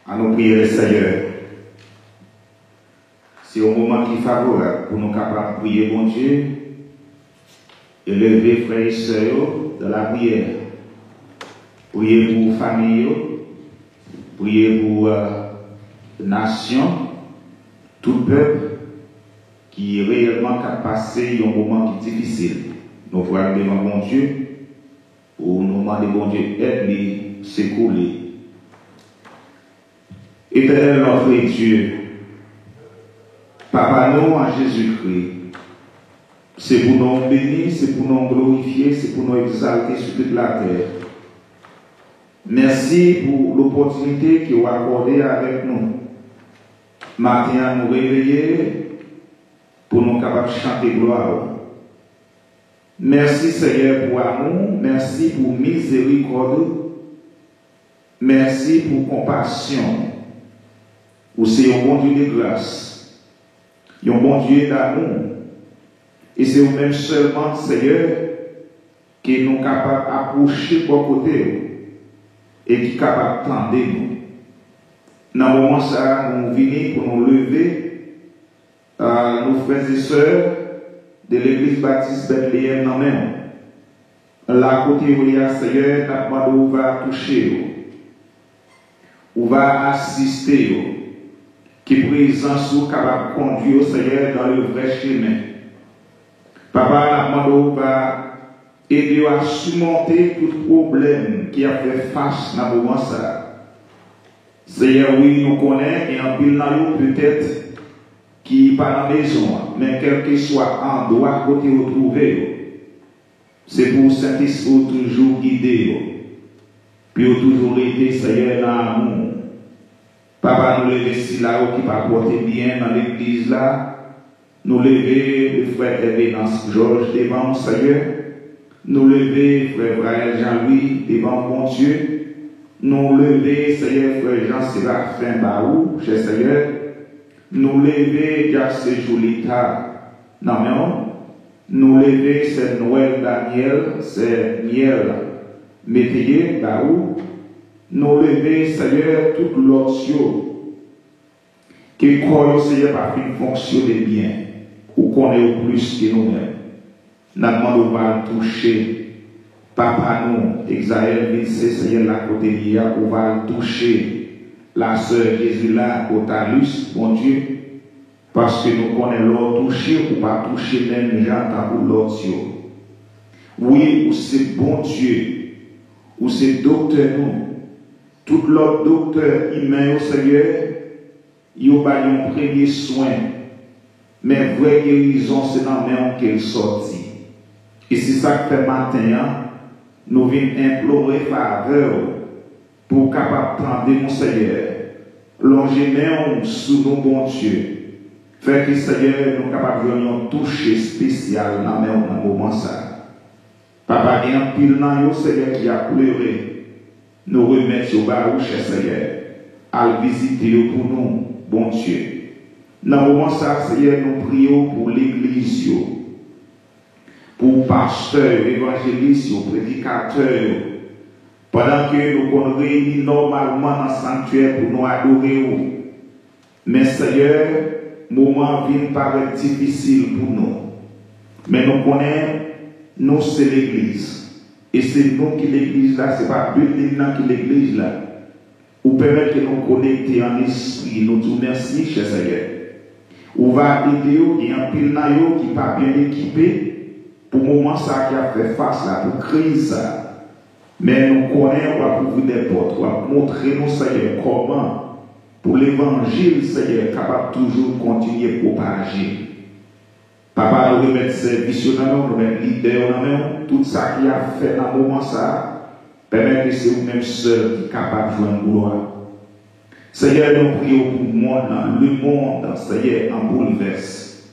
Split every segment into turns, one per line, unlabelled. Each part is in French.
À nous prier le Seigneur. C'est un moment qui est favorable pour nous capables de prier, bon Dieu, et lever frères et sœurs dans la prière. Prier pour famille, prier pour nation, tout peuple qui est réellement passé un moment qui est difficile. Nous voulons devant bon Dieu, pour nous demander bon Dieu aide-les, secouer. Éternel notre Dieu, Papa nous en Jésus-Christ, c'est pour nous bénir, c'est pour nous glorifier, c'est pour nous exalter sur toute la terre. Merci pour l'opportunité que vous accordez avec nous. Matin à nous réveiller pour nous capables de chanter gloire. Merci Seigneur pour amour, merci pour miséricorde, merci pour compassion. Ou c'est un bon Dieu de grâce, un bon Dieu d'amour. Et c'est vous-même seulement, Seigneur, qui nous capables d'approcher pour côté et qui est capable d'entendre nous. Dans le moment ça, nous venons pour nous lever, nos frères et sœurs de l'église baptiste Bethléem dans même. La côté où il y a, Seigneur, nous va toucher, ou va assister. Qui présence ou capable de conduire au Seigneur dans le vrai chemin. Papa, la demande va aider à surmonter tout problème qui a fait face dans le moment ça. Seigneur, oui, nous connaissons et en pile dans peut-être qui pas dans la maison, mais quel que soit endroit côté retrouvé, c'est pour Saint-Esprit toujours guider, puis toujours aider Seigneur dans l'amour. Papa, nous lever si là qui va porter bien dans l'église là, nous lever le frère Evénance Georges devant mon Seigneur, nous lever frère Vraël Jean-Louis devant mon Dieu, nous lever Seigneur frère Jean-Sébastien Baou, cher Seigneur, nous lever Jacques Jolita, non, nous lever c'est Noël Daniel, c'est Miel Métayer Baou, nous lever, Seigneur, toute l'option qui croit au Seigneur par une fonctionner bien, ou qu'on est au plus que nous-mêmes. Nous demandons à toucher, Papa nous, Exaël, Vincé, Seigneur, la côté d'hier, pour va toucher la sœur Jésus là, au talus, mon Dieu, parce que nous connaissons l'autre toucher, ou pas toucher même gens pour l'autre. Oui, ou c'est bon Dieu, ou c'est docteur nous. Tout l'autre docteur humain au Seigneur, il a un premier soin. Mais vraie guérison, c'est dans le même qu'elle sortit. Et c'est ça que fait matin, nous venons implorer faveur pour capable prendre mon Seigneur. Longer main sous nos bon Dieu. Fait que Seigneur, nous capables de nous toucher spécial dans le moment ça. Papa, il y a un pile dans le Seigneur qui a pleuré. Nous remettons au barou, cher Seigneur, à visiter pour nous, bon Dieu. Dans le moment ça, Seigneur, nous prions pour l'église, pour pasteurs, évangélistes, prédicateurs, pendant que nous nous réunissons normalement dans le sanctuaire pour nous adorer. Mais Seigneur, le moment vient paraître difficile pour nous. Mais nous connaissons, nous c'est l'église. Et c'est nous qui l'église là, ce n'est pas building qui l'église là. Ou permettre que nous connecter en esprit, nous disons merci, cher Seigneur. Ou va aider, il y a un pile qui n'est pas bien équipé pour le moment ça qui a fait face là, pour crise ça. Mais nous connaissons, on va ouvrir des portes, on va montrer nous Seigneur comment, pour l'évangile, Seigneur, capable toujours continuer à propager. Papa, nous remettre service dans nous, nous remettre leader dans nous, tout ça qui a fait dans le moment ça, permet que c'est vous-même seul qui est capable de jouer une gloire. Seigneur, nous prions pour le monde, Seigneur, en bouleverse.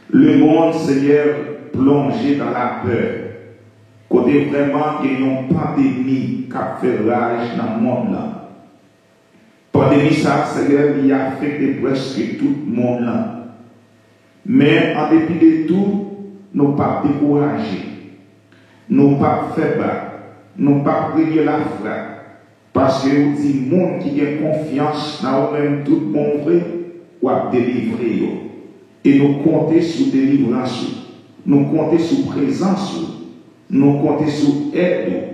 Le monde, Seigneur, plongé dans la peur. Côté vraiment, il y a une pandémie qui a fait rage dans le monde là. Pandémie, ça, Seigneur, il a affecté presque tout le monde là. Mais en dépit de tout, nous ne pas décourager. Nous ne pas faibles. Nous ne pas prier la frappe. Parce que vous dites, le monde qui a confiance dans vous-même, tout le monde vrai, ou à délivrer. Et nous comptons sur délivrance. Nous comptons sur présence. Nous comptons sur aide.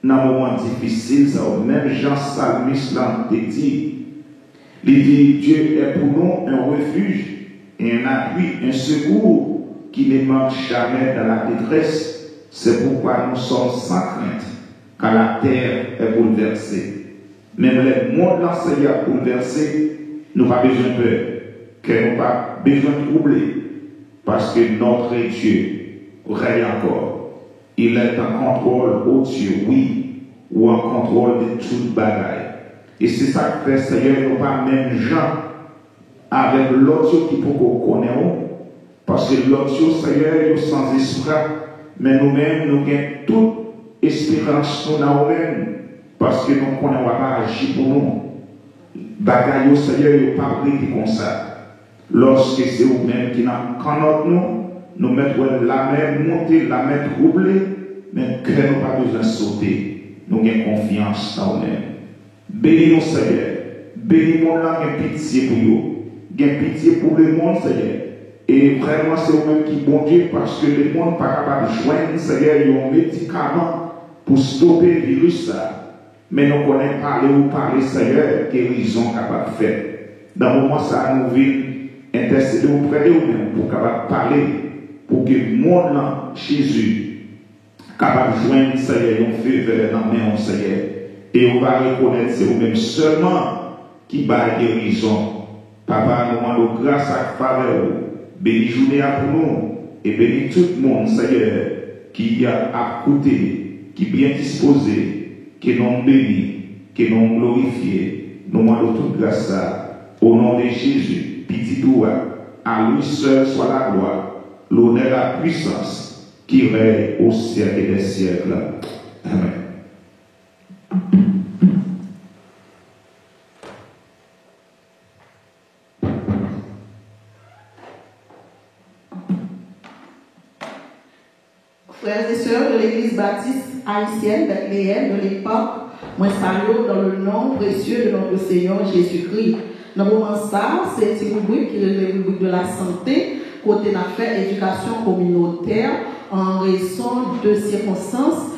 Dans un moment difficile, même Jean Salmiste l'a dit. Il dit, Dieu est pour nous un refuge, et un appui, un secours qui ne manque jamais dans la détresse. C'est pourquoi nous sommes sans crainte, car la terre est bouleversée. Même les mondes là, Seigneur, bouleversés, nous n'avons pas besoin de peur, que nous n'avons pas besoin de troubler, parce que notre Dieu règne encore. Il est en contrôle au Dieu, oui, ou en contrôle de toute bagaille. Et c'est ça que fait, Seigneur, nous pas même gens avec l'autre qui peut qu'on connaît, parce que l'autre, Seigneur, est sans esprit, mais nous-mêmes, nous avons toute espérance nous nous-mêmes, parce que nous connaissons pas agir pour nous. Bagaille, Seigneur, n'est pas pris comme ça. Lorsque c'est vous-même qui n'a qu'en nous mettons la main montée, la main troublée, mais que nous pas besoin de sauter. Nous avons confiance en nous-mêmes. Bénis-nous, Seigneur. Bénis-nous là, gain pitié pour nous. Gain pitié pour le monde, Seigneur. Et vraiment, c'est vous-même qui bon Dieu, parce que le monde n'est pas capable de joindre, Seigneur, un médicament pour stopper le virus. Mais nous connaissons parler, Seigneur, guérison capable de faire. Dans le moment, ça nous vient intercéder auprès de nous-mêmes pour capable parler, pour que le monde là, Jésus, capable de joindre, Seigneur, un feu vers la main, Seigneur. Et on va reconnaître, c'est vous-même seulement qui bat guérison. Papa, nous demandons grâce à faveur. Bénis journée pour nous et bénis tout le monde, Seigneur, qui a à côté, qui est bien disposé, qui nous bénit, qui nous glorifie. Nous demandons toute grâce au nom de Jésus, petit doigt, à lui seul soit la gloire, l'honneur et la puissance qui règne au siècle des siècles. Amen.
Frères et sœurs de l'Église baptiste haïtienne Bethléem de l'époque, moi salue dans le nom précieux de notre Seigneur Jésus-Christ. Dans le moment ça, c'est une rubrique qui est la rubrique de la santé, côté d'affaires éducation communautaire, en raison de circonstances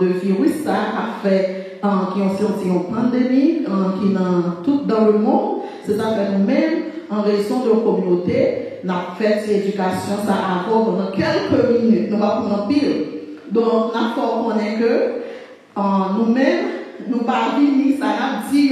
de virus, ça a fait qui ont sorti en pandémie, qui dans tout dans le monde, c'est ça fait nous-mêmes en raison de la communauté. Nous avons fait l'éducation, ça avant pendant quelques minutes, nous allons prendre pile. Donc, nous avons connaître que nous-mêmes, nous ne pouvons pas venir, ça n'a dit,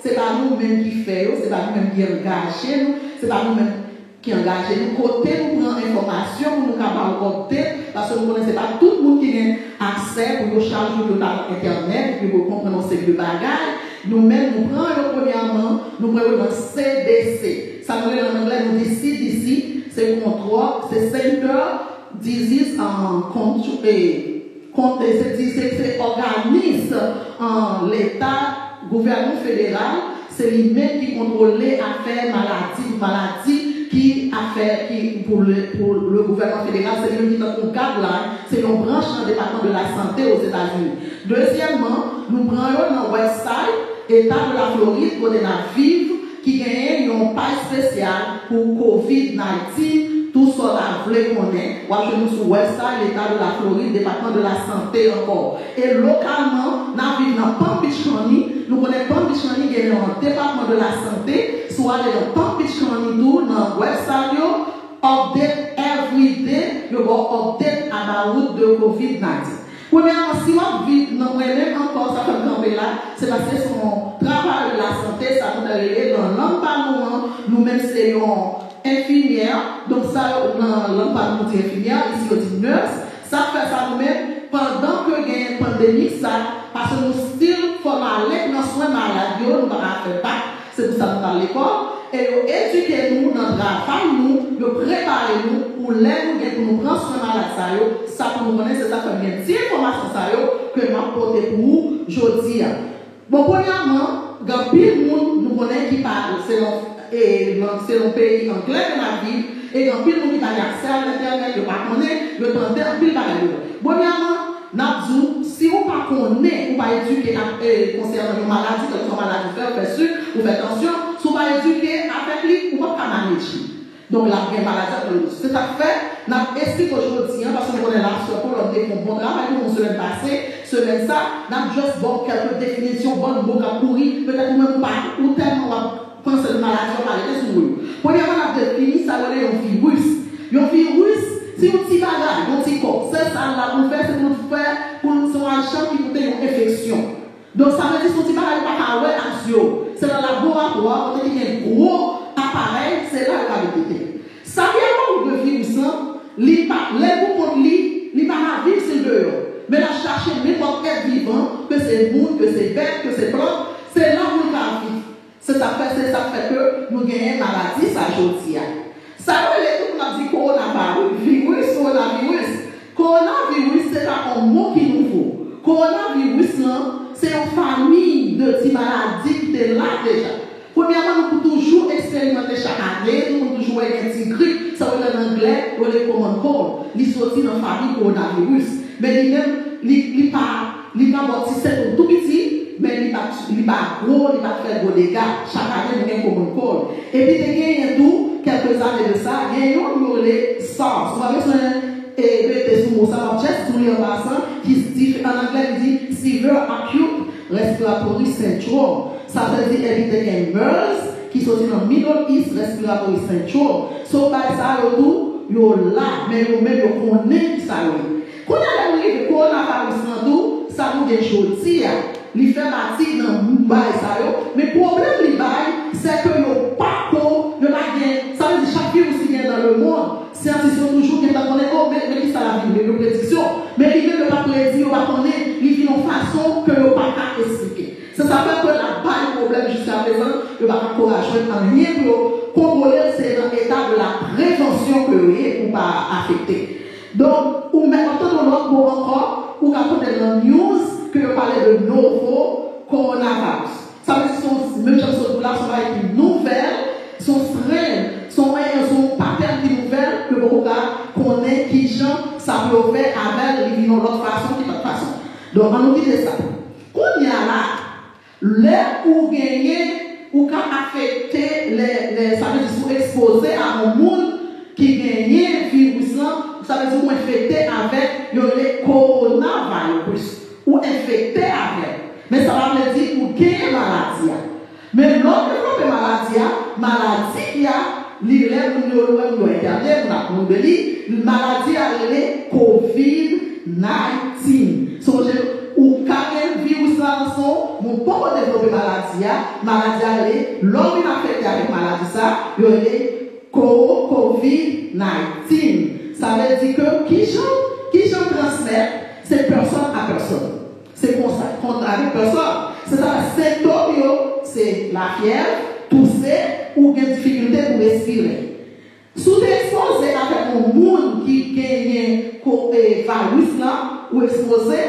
ce n'est pas nous-mêmes qui faisons, ce n'est pas nous-mêmes qui engagons, ce n'est pas nous-mêmes qui engageons. Nous côté, nous prenons l'information, nous sommes capables de compter, parce que nous ne connaissons pas tout le monde qui a accès pour nous charger de Internet, pour comprendre ces deux bagages. Nous-mêmes, nous prenons premièrement, nous prenons le CDC. Ça nous dit en anglais, nous dit CDC, c'est contrôle, c'est Center Disease Control, c'est organisme en l'État, gouvernement fédéral, c'est lui-même qui contrôle affaires maladies qui affaire qui pour le gouvernement fédéral, c'est lui qui est un guideline, c'est une branche dans le département de la santé aux États-Unis. Deuxièmement, nous prenons dans le website État de la Floride pour la vivre qui gagne une page spéciale pour COVID-19, tout ça là, vous voulez connaître, ou nous sur le website, l'État de la Floride, département de la santé encore. Et localement, nous vivons dans Palm Beach County, nous connaissons Palm Beach County qui est dans le département de la santé, soit dans Palm Beach County, dans le website, update every day, you go update about the COVID-19. Premièrement, si on vit dans moi-même encore, ça fait camper là, c'est parce que son travail de la santé, ça nous a réglé dans l'emparlement, nous-mêmes c'est une infirmière, donc ça, dans l'emparlement c'est infirmière, ici on dit nurse, ça fait ça nous-mêmes, pendant que il y a une pandémie, ça, parce que nous still, faut aller dans soins maladies, nous ne pouvons pas faire bac, c'est pour ça que nous parlons à l'école, et nous éduquer nous dans le travail, nous préparer nous pour l'aide pour nous prendre soin malade, ça pour nous connaître, c'est ça comme bien 10 informations que nous apportons pour vous aujourd'hui. Bon, premièrement, il y a pile de monde nous connaît qui parle, c'est le pays anglais de la ville, et il y a pile de monde qui parle accès à l'internet, il n'y a pas connaître, il y a pile de parler. Premièrement, si vous ne connaissez pas, vous ne éduquer concernant une maladie, que votre maladie fait sûr, vous faites attention, si vous ne éduquer avec lui, vous ne pouvez pas manager. Donc, la maladie, c'est à fait, nous expliquons aujourd'hui, parce qu'on est là sur le bon travail, nous, semaine passée, semaine ça, nous avons juste quelques définitions, bonnes mots à courir, peut-être même pas, ou tellement on va penser de maladie, on va aller sur vous. Premièrement, nous avons défini, ça veut dire un virus. Un virus, si on petit bagage, on petit corps, c'est ça, là, pour faire, c'est pour faire, pour son agent qui peut une infection. Donc, ça veut dire que son petit bagage, pas qu'à ouais, action. C'est dans le laboratoire, on a un gros appareil, c'est là qu'on va répéter. Ça vient de virus, les bouts contre lui, il va la vivre sur dehors. Mais là, chercher n'importe quel vivant, que c'est monde, que c'est bête, que c'est plante, c'est là où il va vivre. C'est ça fait que nous gagnons une maladie, ça aujourd'hui. Ça veut dire que nous avons dit coronavirus, coronavirus, c'est un mot qui nous faut. Coronavirus, c'est une famille de petites maladies qui est là déjà. Premièrement, nous pouvons toujours expérimenter chaque année, nous pouvons toujours avec un petit grippe, ça veut dire en anglais, ou les common cold, ils sont sortis dans la famille coronavirus. Mais lui-même, il pas bâti, c'est tout petit, mais il pas gros, il pas faire gros dégâts. Chaque année, il y a un common cold. Et puis, il y a tout, quelques années de ça, il y a un les SARS. On va mettre ce mot, ça va juste tourner en passant, qui dit, en anglais, il dit Severe Acute Respiratory Syndrome. Ça veut dire éviter un MERS qui sont dans le Middle East Respiratory Syndrome. So, par ça, il y a là, mais il y a connaît ça. Quand on a le coronavirus, ça nous dit chose. Il fait partie dans le ça. Mais le problème, c'est que il n'y a pas de ça veut dire chaque virus qui vient dans le monde. Scientifiques sont toujours qui ont mais qui ça la vie, les prédictions. Mais il ne pas prédire, pas connaître, il vit d'une façon que ne pas expliquer. Ça fait que la pas de problème jusqu'à présent, il va encourager en rien pour contrôler, c'est dans l'état de la prévention que vous avez pour ne pas affecter. Donc, ou même dans notre mot encore, ou quand on est dans la news, que vous parlez de nouveau coronavirus. Ça veut dire que même chose là, sont avec une nouvelle, son strain, son pattern de nouvelle, que vous connaissez qui gens, ça peut faire avec les l'autre façon, qui d'autre façon. Donc, on nous dit ça. Qu'on y a là, là où gagner, ou quand affecter les, ça veut dire sont exposés à un monde qui gagne virus là, ça veut dire qu'on infecté avec le coronavirus, ou infecté avec. Mais ça va me dire pour gagner maladie. Mais l'autre maladie, il y a l'élève, nous avons regardé, nous avons dit, maladie est COVID-19. Ou quand un virus là, mon pauvre développer maladie est, l'homme est affecté avec maladie ça, il est COVID-19. Ça veut dire que qui j'en transmet, c'est personne à personne. C'est contre avec personne. C'est ça, symptômes, c'est la fièvre, tousser ou une difficulté pour respirer. Si vous êtes exposé avec un monde qui gagne virus là, ou exposé,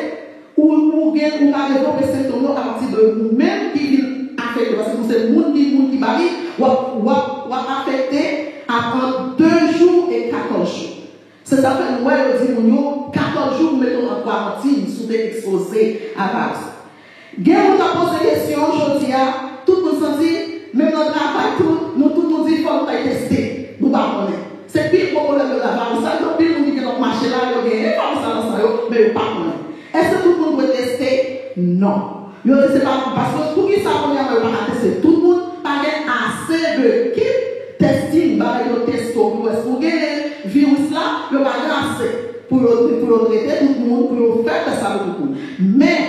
ou développer ces symptômes à partir de vous-même qui vient affecter, parce que c'est le monde qui varie, ou affecter après 2 jours et 14 jours. C'est ça que nous avons dit, 14 jours, mettons en quarantine, si vous êtes exposé à virus. Bien, on a posé des questions aujourd'hui, tout le monde s'en dit, même dans le travail, nous tout nous dit, il faut nous tester. Nous ne pas connaître. C'est pire problème de la virus. Ça, donc, nous qui dans le marché là, il y a des virus, mais nous ne pas connaître. Est-ce que tout le monde doit tester? Non. Yo dit c'est pas parce que pour qui ça premièrement pas c'est tout le monde pas assez de kit testing bah yo testo pour est-ce que le virus là yo pas assez pour traiter tout le monde pour faire ça pour tout le monde. Mais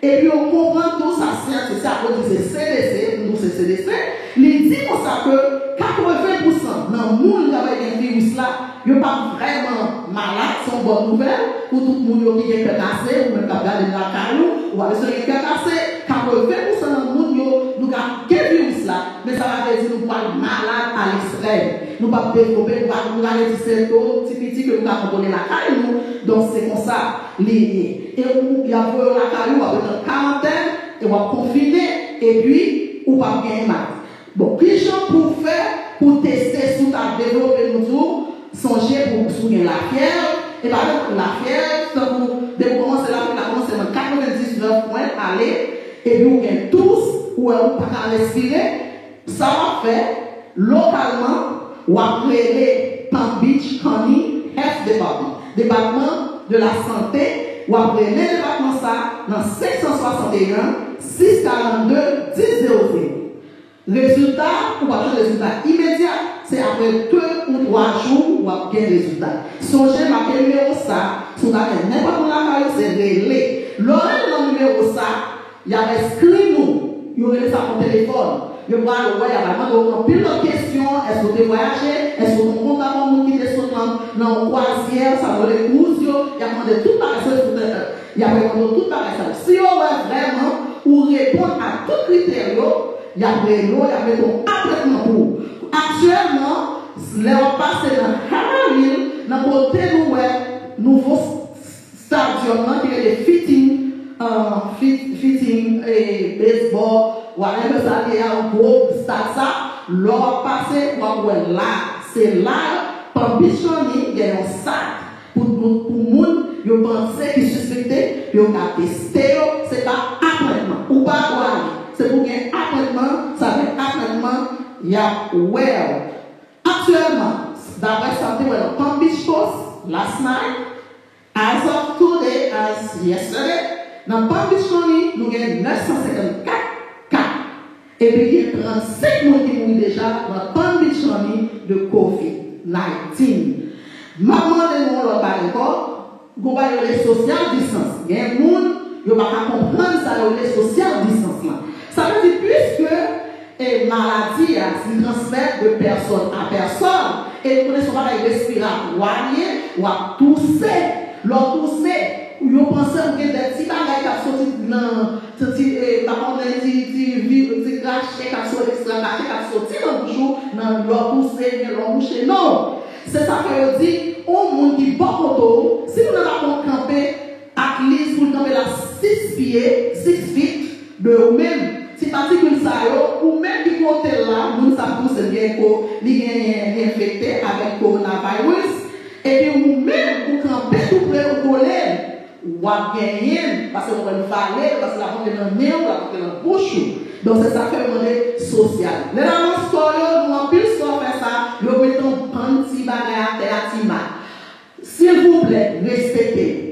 et puis on comprend tout ça, c'est ça, on dit c'est CDC, nous c'est CDC, il dit comme ça que 80% dans le monde avec un virus là, il n'est pas vraiment malade, c'est une bonne nouvelle, pour tout le monde qui est cassé, ou même qui a gardé la caillou, ou avec ceux qui est cassé, 80% dans le monde, nous avons quel virus là, mais ça va dire que nous pas malade à l'extrême, nous pas développer, nous avons des symptômes typiques que nous avons contrôlé la caillou, donc c'est comme ça, lié. Et il y a la caillou avec une quarantaine, et on va confiner, et puis on va gagner mal. Bon, quels gens pour faire, pour tester, sous ta développer nous tous, songer pour soutenir la fièvre, et par exemple, la fièvre, dès que vous commencez la fièvre, commencé dans 99 points, aller, et puis vous gagnez tous, ou on pas respirer, ça va faire, localement, ou après Palm Beach County Health Department, département de la santé, ou après les départements ça, dans 561 642 1000. Résultat, ou pas de résultat immédiat, c'est après 2 ou 3 jours ou après un résultat. Songez ma numéro ça, si vous avez n'importe quoi la caillou, c'est relais. L'autre numéro ça, il y a inscrit nous, il y aurait ça pour téléphone. Il y a vraiment pile de questions, est-ce que vous avez voyagé, est-ce que vous avez un monde qui est dans une croisière, ça va les courses, il y a demandé tout par il y a demandé tout par ça. Si on veut vraiment ou répondre à tous les critères, il y a un apprêtement pour. Actuellement, les passés dans Harlem, dans le côté nouveau stadium qui est le fitting et baseball, ou à ça, il y a un gros stade ça, l'on passé, là, c'est là, par Bichoni, il y a un sac pour moun, ils pensent qu'ils suspectent, ils ont testé, c'est pas apprêtement, ou pas c'est pour qu'il y ait apprêtement, ça fait apprêtement, il y a well. Actuellement, d'après something with Palm Beach Post last night, as of today, as yesterday, dans Palm Beach County, nous avons 954 cas. Et puis, il y a 35 personnes qui mourent déjà dans Palm Beach County de COVID-19. Maman de nous, on va encore, vous voyez les social distance. Il y a des gens qui ne peuvent pas comprendre ça, les social distance. Ça veut dire puisque et maladie se transmet de personne à personne et nous connaissons pas les respiratoires ou à tousser, leur tousser, ou ils pensent que des petits bagages qui sortent dans des crachés qui sortent extra cachés qui sortent dans le bouchon, dans leur tousser, dans leur boucher. Non, c'est ça que je dis, au monde qui porte autour, si nous n'avons pas campé, à l'église, vous campez là 6 pieds, 6 feet de vous-même. Si particule ça, ou même qui côté là, nous savons que c'est bien qu'il est infecté avec le coronavirus, et puis vous-même, vous campez tout près au collège, ou à gagner, parce que vous allez parler, parce que la vente est dans le nez, ou la vente est dans la bouche. Donc c'est ça que vous monnaie sociale. Les annonces, nous en plus, on fait ça, nous mettons un petit bagage à terre, s'il vous plaît, respectez.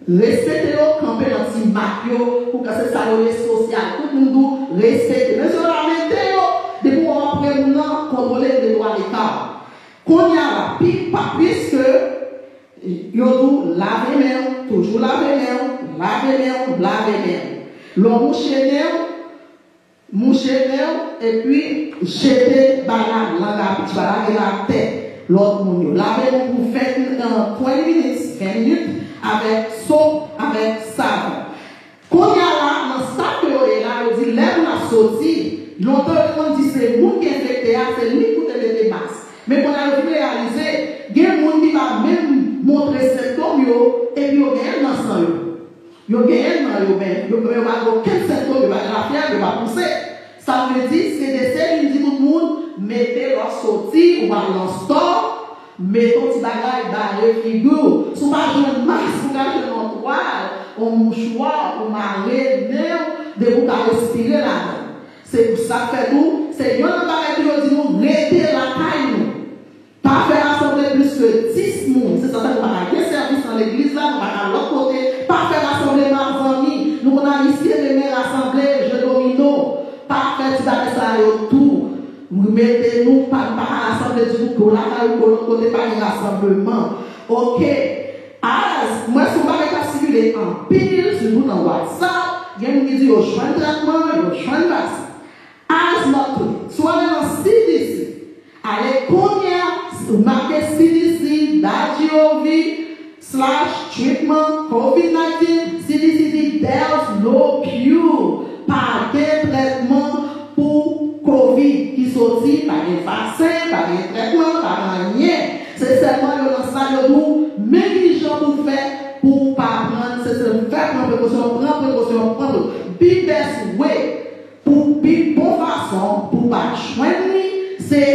Respectez-le, campez dans petit maquio pour que ce soit le social. Tout le monde respecte. Mais sur la météo, depuis qu'on va prendre contrôler les droits de l'État. Qu'on y a la puisque yo laver les mains, toujours laver les mains. L'on moucher et puis jeter banane, la tête. L'autre monde, laver pour faire 20 minutes. Avec soap, avec savon. Quand il y a là, dans ce sac là, il dit, lève la sortie. Longtemps, on dit, c'est vous qui êtes infecté, c'est lui qui te met des masques. Mais quand on a réalisé, il y a des gens qui vont même montrer ses symptômes, et puis il y a un sang. Il y a un sang, mais il n'y a aucun symptôme, il y a la fièvre, il va pousser. Ça veut dire, c'est des séries, il dit tout le monde, mettez leur sortie, ou dans le store. Mais ton petit bagage dans le figure, si vous avez un masque, vous avez un toile, un mouchoir, un marée, de vous respirer là-dedans. C'est pour ça que nous, c'est un bagage qui nous dit nous, mettez la taille. Pas faire rassembler plus que 10 personnes. C'est ça que nous avons un service dans l'église là, nous avons à l'autre côté. Pas faire rassemblement en famille. Nous avons ici les mains Mettez-nous pas rassembler du coup, là, côté pas de rassemblement. Ok. As, moi, si on va circuler en pile, surtout dans WhatsApp, il y a une qui dit, au choix de traitement, au choix de vaccin. As notre, soit dans CDC, allez, combien, marquez CDC, .gov/treatment COVID-19, CDC, there's no cure, pas de traitement pour COVID qui sortit, pas de vaccin, pas de traitement, pas rien. C'est seulement le ça nous négligent pour faire, pour pas prendre, c'est faire prendre précaution, prendre the best way. Pour bonne façon, pour pas joindre, c'est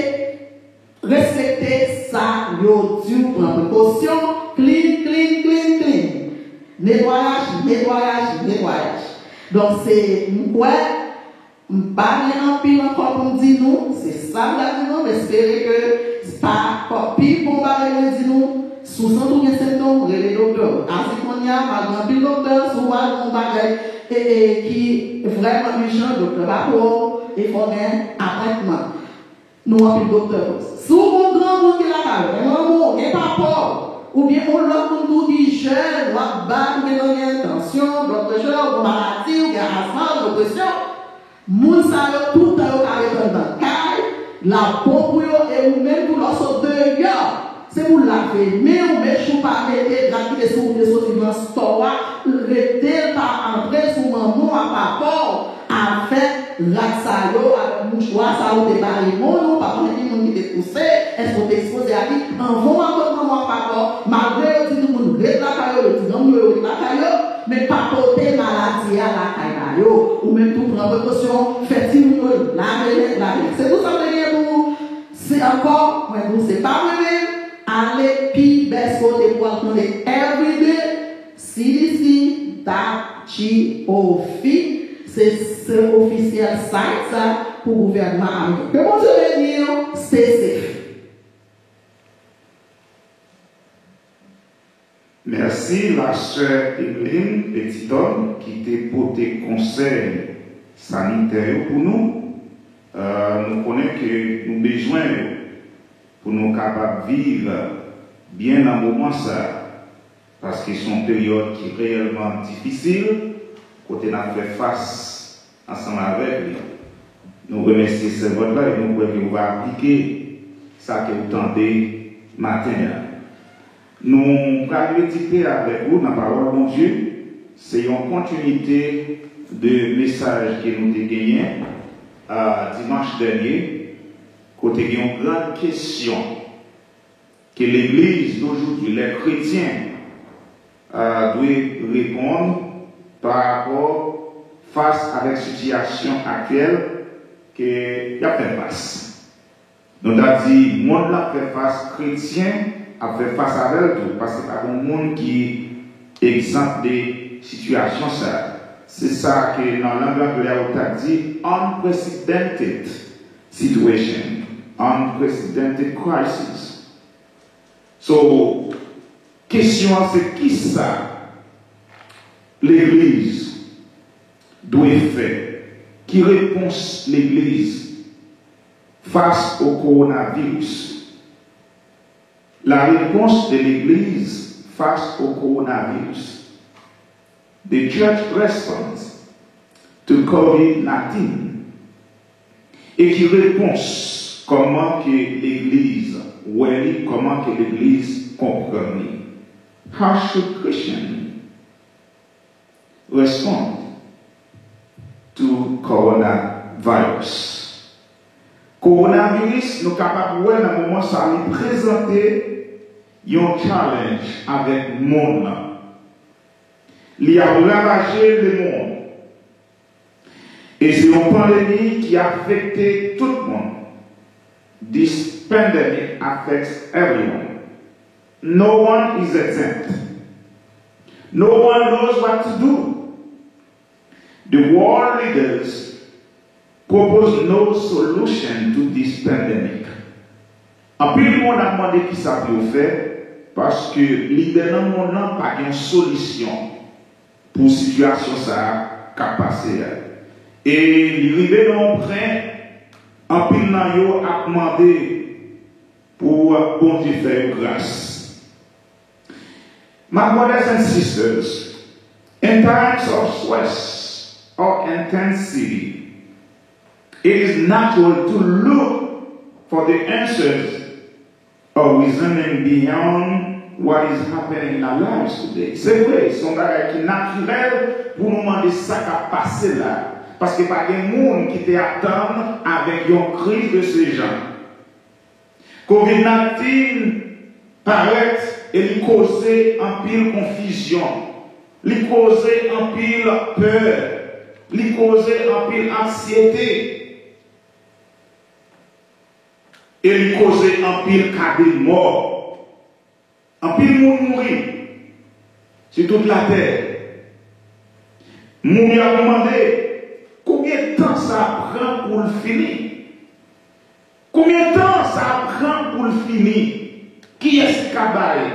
respecter ça, yo dit, prendre précaution, clean. Nettoyage. Donc c'est, quoi, pas en pile encore pour dire nous, c'est ça, nous, espérer que c'est pas pile pour parler de nous, sous son tout symptômes, les docteurs. Ainsi qu'on y a, malgré pile docteur, souvent, on bagage, et qui est vraiment méchant, docteur Bako, et faut même apprêtement. Nous avons le docteur. Souvent, grand monde qui est là, vraiment, et pas fort. Ou bien, on l'a pour nous qui jeune, on va battre, mais on a intention, d'autres choses, ou maladie, ou bien asthme, dépression. Moun sa yo tout le temps avec un caille, la pompe et ou même tout l'autre dehors. C'est pour laver, mais on met chou pas mettre gratuit sur les autres dans store, rester pas entrer sur maman à papa, à faire la yo avec mouchoir ça ou débarrer mon pas pour les gens qui te poussé, est-ce qu'on t'expose à lui en vont avec maman à papa, malgré tout le monde reste la caillou, le grand le la caillou, mais pas porter maladie à la caillou ou même tout prendre précaution, faire-il laver. C'est tout ça pour c'est encore, mais vous c'est pas vrai. Allez, puis, best côté pour attendre everyday, CDC, .gov, c'est officiel site ça pour le gouvernement américain. Comment je vais dire, stay safe.
Merci, la sœur Evelyne Petiton, qui t'a porté conseil sanitaire pour nous. Nous connaissons que nous avons besoin pour nous capables de vivre bien dans le moment ça, parce que c'est une période qui est réellement difficile, côté nous fait face ensemble avec lui. Nous remercions ce vote-là et nous pouvons que vous va appliquer ça que vous tentez matin. Nous allons méditer avec vous dans la parole de Dieu. C'est une continuité de message que nous avons gagné dimanche dernier. Côté il y a une grande question que l'Église d'aujourd'hui, les chrétiens, doivent répondre par rapport face à la situation actuelle qu'il y a fait face. Donc, on a dit, le monde a fait face, chrétien a fait face avec tout, parce que c'est pas un monde qui est exempt des situations. C'est ça que dans l'anglais, on a dit unprecedented situation. Unprecedented crisis. So, question c'est qui ça l'Église doit faire? Qui réponse l'Église face au coronavirus? La réponse de l'Église face au coronavirus. The church response to COVID-19. Et qui réponse comment que l'Église, comment que l'Église comprend. How should Christians respond to coronavirus? Coronavirus, nous sommes capables de voir dans le moment ça nous présenter un challenge avec le monde. Il a ravagé le monde. Et c'est une pandémie qui a affecté tout le monde. This pandemic affects everyone. No one is exempt. No one knows what to do. The world leaders propose no solution to this pandemic. En plus, le monde a demandé qui ça peut faire parce que les leaders dans le monde n'ont pas une solution pour la situation ça qui a passé. Et il arrive dans un point en pile nan yo a demandé pour bon Dieu faire grâce. My brothers and sisters, in times of stress or intensity, it is natural to look for the answers or reasoning beyond what is happening in our lives today. C'est vrai, c'est un bagage qui est naturel pour nous demander ça qui a passé là. Parce que pas de monde qui t'attend avec une crise de ce genre. COVID-19 paraît et lui causer en pile confusion, lui causer en pile peur, lui causer en pile anxiété, et lui causer en pile cas de mort, en pile monde mourir sur toute la terre. Moun a demandé combien de temps ça prend pour le finir. Combien de temps ça prend pour le finir? Qui est-ce qui a baillé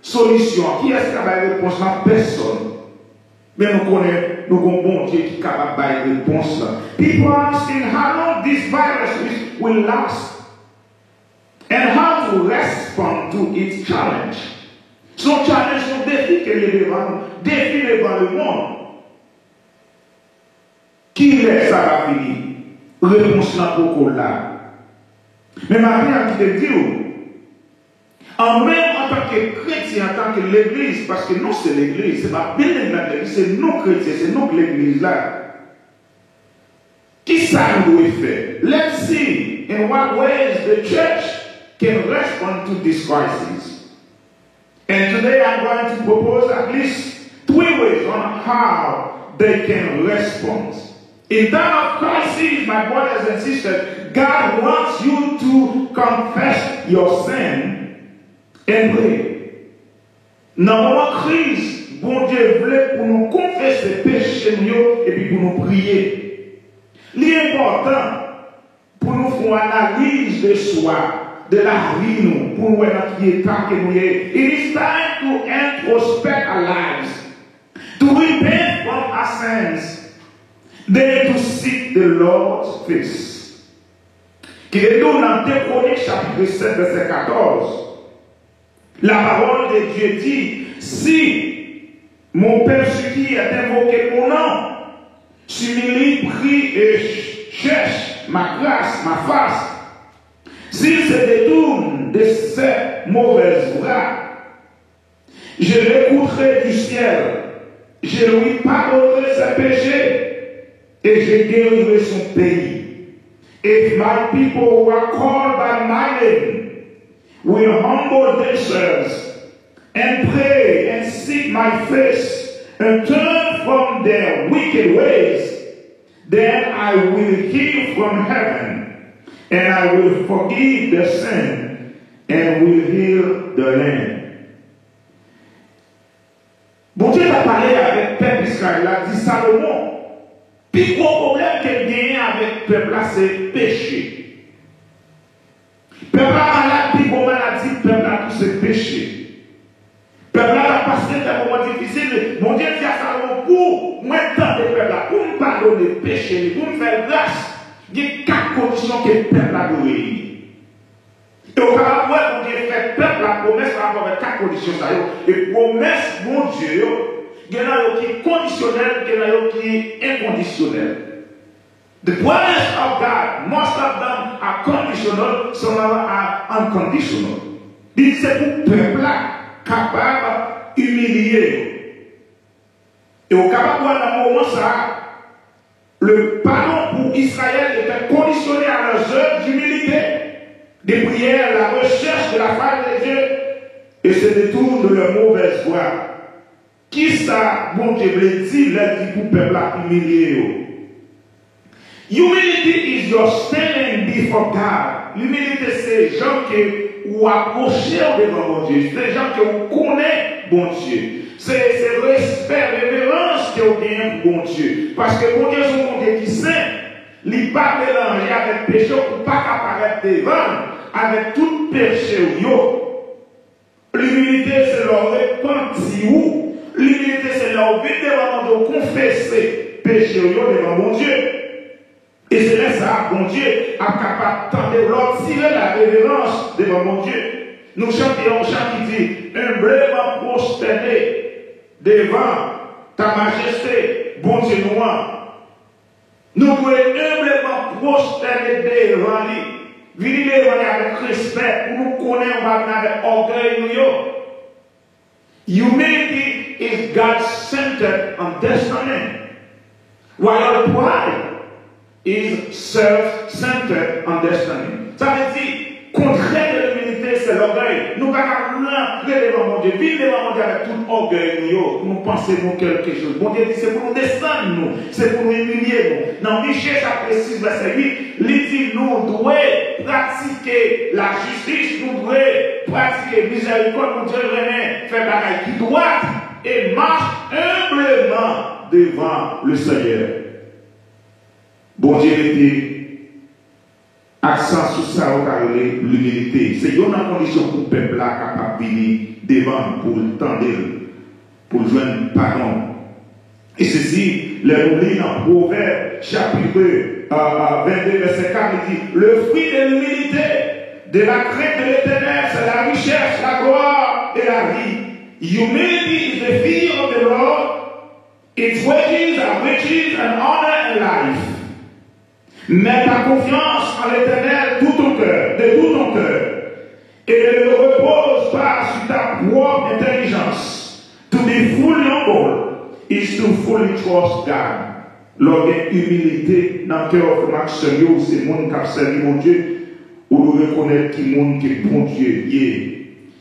solution? Qui est-ce qui a baillé réponse? Personne. Mais nous connaissons, nous avons un bon Dieu qui est capable de bailler réponse. People are asking how long this virus will last and how to respond to its challenge. Son challenge, son défi qu'il est devant le monde. Qui est ça va finir? Réponse là pour là. Mais maintenant, qui te dit, en même en tant que chrétien, en tant que l'église, parce que nous c'est l'église, c'est pas bien l'église, c'est nous chrétiens, c'est nous l'église là. Qui ça nous doit faire? Let's see in what ways the church can respond to this crisis. And today I'm going to propose at least 3 ways on how they can respond. In time of crisis, my brothers and sisters, God wants you to confess your sin and pray. Dans la crise, bon Dieu voulait pour nous confesser péchés et puis pour nous prier. L'important pour nous faire une analyse de soi, de la vie nous, pour nous voir qui état que nous sommes. It is time to introspect our lives, to repent from our sins. Then to seek the Lord's face. Qui est nous dans 2 Chroniques chapitre 7 verset 14. La parole de Dieu dit, si mon persécuté est invoqué mon nom, s'humilie, prie et cherche ma grâce, ma face, s'il se détourne de cette mauvaise voie, je l'écouterai du ciel, je lui pardonnerai ses péchés, et je guérirai son pays. If my people who are called by my name will humble themselves and pray and seek my face and turn from their wicked ways, then I will hear from heaven and I will forgive their sin and will heal the land. Bon Dieu a parlé avec le peuple d'Israël, a dit Salomon. Puis le problème qu'il y a avec le peuple, c'est le péché. Le peuple a malade, puis le maladie, le peuple a tout ce péché. Le peuple a passé des moments difficiles. Mon Dieu dit à Salomon, pour moi, tant de peuple, pour me pardonner le péché, pour me faire grâce, il y a 4 conditions que le peuple a de réunir. Et au cas où mon Dieu fait le peuple la promesse par rapport à 4 conditions. Et promesse, mon Dieu, il y en a qui est conditionnel, il y en a qui est inconditionnel. The promise of God, most of them are conditional, some of them are unconditional. C'est pour le peuple capable d'humilier. Et au cas où, dans le moment ça, le pardon pour Israël était conditionné à leurs œuvres d'humilité, des prières, la recherche de la face de Dieu, et se détournent de leur mauvaise voie. Qui ça, bon Dieu, veut dire, dit pour le peuple humilié. Humility is your standing before God. L'humilité, c'est les gens qui vous approchez devant mon Dieu. C'est les gens qui vous connaissent, bon Dieu. C'est le respect, révérence que vous gagnez pour bon Dieu. Parce que bon Dieu, c'est un bon Dieu qui saint. Il n'est pas mélangé avec péché pour ne pas apparaître devant avec tout péché. L'humilité, c'est leur repentir. L'humilité, c'est leur vie devant de confesser péché devant mon Dieu. Et c'est là ça, bon Dieu, a capable de l'autre tirer la révérence devant mon Dieu. Nous chantons un chant qui dit, humblement prosterné devant ta majesté, bon Dieu noir. Nous devons humblement prosterner devant lui. Venir devant lui avec respect pour nous connaître avec orgueil. Humility is God-centered understanding, while pride is self-centered understanding. Ça veut dire, contraire de l'humilité, c'est l'orgueil. Nous ne pouvons pas rentrer devant mon Dieu, vivre devant mon Dieu avec tout orgueil, nous pensons nous quelque chose. Mon Dieu dit, c'est pour nous descendre, nous, c'est pour nous humilier. Nous. Dans Michée, chapitre 6, verset 8, il dit, nous devons pratiquer la justice, nous devons pratiquer miséricorde, nous devons vraiment faire bagaille qui droite et marche humblement devant le Seigneur. Bon Dieu était accent sur ça, on a l'humilité. C'est une condition pour le peuple là capable de venir devant pour le tendre, pour joindre pardon. Et ceci, le lit dans Proverbe, chapitre 22, verset 4, il dit, le fruit de l'humilité, de la crainte de l'éternel, c'est la richesse, la gloire et la vie. Humility is the fear of the Lord. Its wages are riches and honor and life. Mets ta confiance en l'éternel de tout ton cœur, et ne le repose pas sur ta propre intelligence. To be fully humble is to fully trust God. Lorsqu'il y a humilité dans le cœur de Max Seigneur, c'est le monde qui a servi mon Dieu, ou nous reconnaître qu'il y a monde qui est bon Dieu.